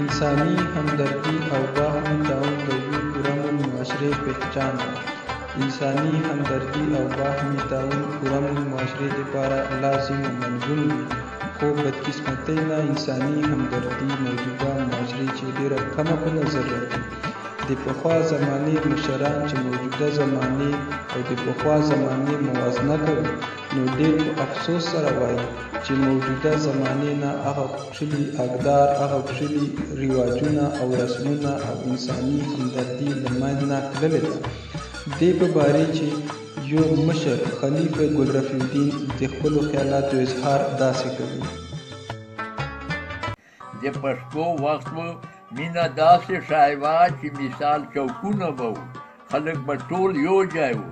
इंसानी हमदर्दी और बाहमी ताउन द यू पुरअमन मुआशरे पहचान इंसानी हमदर्दी और बाहमी ताउन पुरअमन मुआशरे दपारा लाजिम व मंजूम वी खो बदकिस्मती ना इंसानी हमदर्दी मौजूदा मुआशरे ची ढेर कम पे नजर रखी د پخوا زمانې مشران چې موجوده زمانې او د پخوا زمانې موازنه کوي نو ډېر په افسوس سره وایي چې موجوده زمانې نه هغه پښلي اقدار هغه پښلي رواجونه او رسمونه او انساني همدردي له منځه تللې ده دې په باره چې یو مشر خلیفه ګل رفیع الدین د خپلو خیالاتو اظهار داسې کوي د پښتو وخت مینا داسې شای وه چې مثال چوکونه به وو خلک به ټول یو ځای وو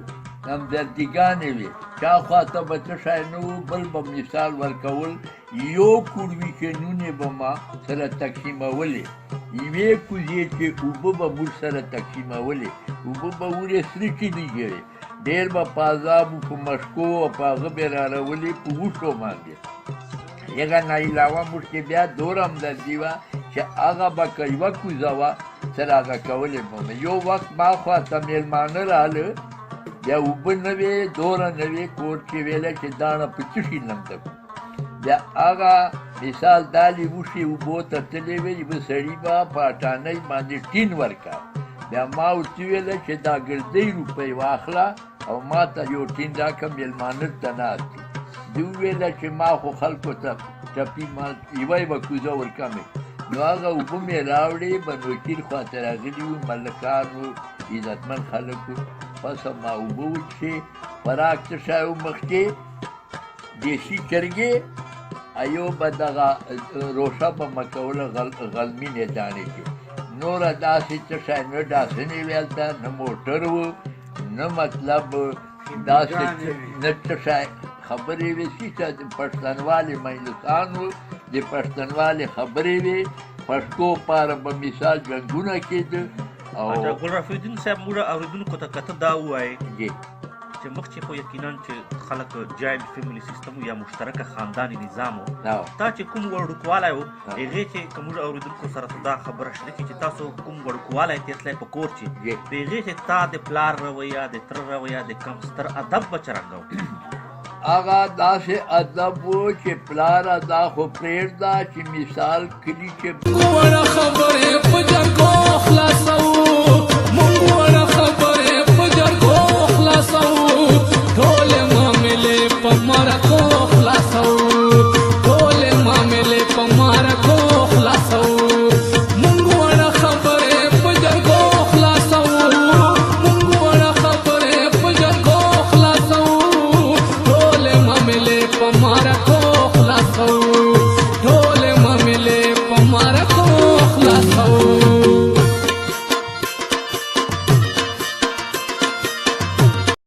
همدردیګانې وې چا خواته به څه شی نه وو بل به مثال ورکول یو کوروي چې نونې به ما سره تقسیمولې یوې کوزې چې اوبه به موږ سره تقسیمولې اوبه به ورې سرې چینې ګرې ډېر به په عذابو په مشکو او په هغه به یې راړولې په وښو باندې هغه نه علاوه موږ کې بیا دور همدردي وه چې هغه به که یوه کوزه وه سره هغه کولې به مې یو وخت ما خواته مېلمانه راله بیا اوبه نه وې دوره نه وې کور کې ویله چې داڼه په څه شي لمده کړو بیا هغه مثال دالې وښې اوبو ته تللې وې یوه سړي به په اټانۍ باندې ټین ورکړه بیا ما ورته ویله چې دا ګردۍ روپۍ واخله او ما ته یو ټین راکړه مېلمانه ته ناست دي دوی وویله چې ما خو خلکو ته ټپي ما یوه یوه کوزه ورکمې نو هغه اوبه مې راوړې بنوکیر خواته راغلي وو ملکان وو عزتمن خلک وو پس ما اوبه وڅښې خوراک څه شی و مخکې دیسي چرګې ایو به دغه روشه به مه کوله غلمینې دانې کې نوره داسې څه شی نه ډاسنې وې هلته نه موټر و نه مطلب داسې نه څه شی خبرې وې چې د پښتنوالې مجلسان وو د پښتنوالې خبرې وې پښتو پاره به مثال جنګونه کېده او ګل رفیع الدین صاحب موږ اورېدونکو ته که ته دا ووایې جی چې مخکې خو یقینا چې خلک جاینټ فیملي سیستم یا مشترکه خانداني نظام و تا چې کوم وړوکوالی و هغې چې که موږ اورېدونکو سره دا خبره شته کړي چې تاسو کوم وړوکوالی تېرتلی په کور چې په هغې چې تا د پلار رویه د تره رویه د کم ستر ادب به څرنګه و هغه داسې ادب و چې پلاره دا خو پرېږده چې مثال کلي کې وړه خبرې په جرګو خلاصوو موږ وړه خبرې په جرګو خلاصوو ټولې معاملې په مرکو خلاصوو ټولې معاملې په مرکو خلاصوو موږ وړه خبرې په جرګو خلاصوو موږ وړه خبرې په جرګو خلاصوو ټولې معاملې په مرکو